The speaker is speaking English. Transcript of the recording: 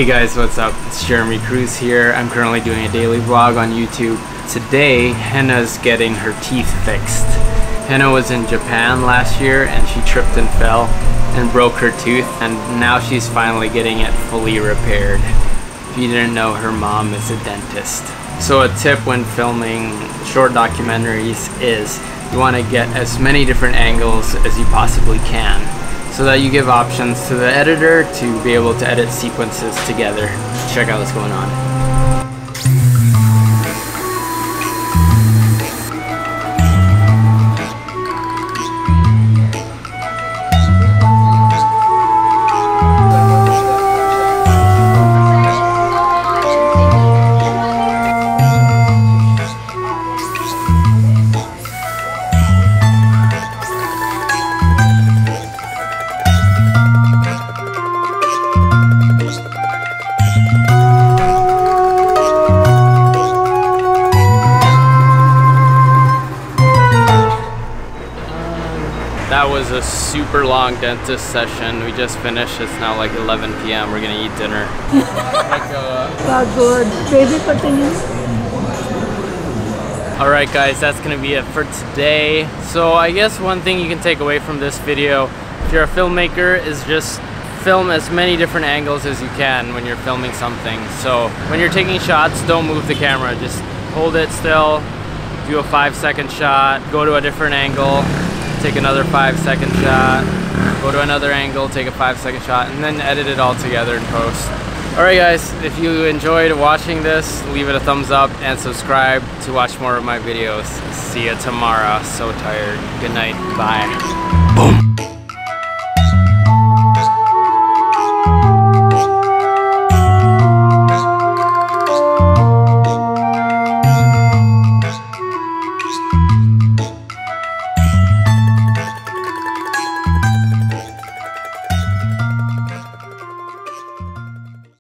Hey guys, what's up? It's Kruis here. I'm currently doing a daily vlog on YouTube. Today, Henna's getting her teeth fixed. Henna was in Japan last year and she tripped and fell and broke her tooth, and now she's finally getting it fully repaired. If you didn't know, her mom is a dentist. So a tip when filming short documentaries is you want to get as many different angles as you possibly can, so that you give options to the editor to be able to edit sequences together. Check out what's going on. That was a super long dentist session. We just finished. It's now like 11 p.m. We're gonna eat dinner. Good. Baby continue. Alright guys, that's gonna be it for today. So I guess one thing you can take away from this video, if you're a filmmaker, is just film as many different angles as you can when you're filming something. So when you're taking shots, don't move the camera. Just hold it still, do a 5-second shot, go to a different angle, take another 5-second shot, go to another angle, take a 5-second shot, and then edit it all together in post. Alright guys, if you enjoyed watching this, leave it a thumbs up and subscribe to watch more of my videos. See you tomorrow. So tired. Good night. Bye. Boom.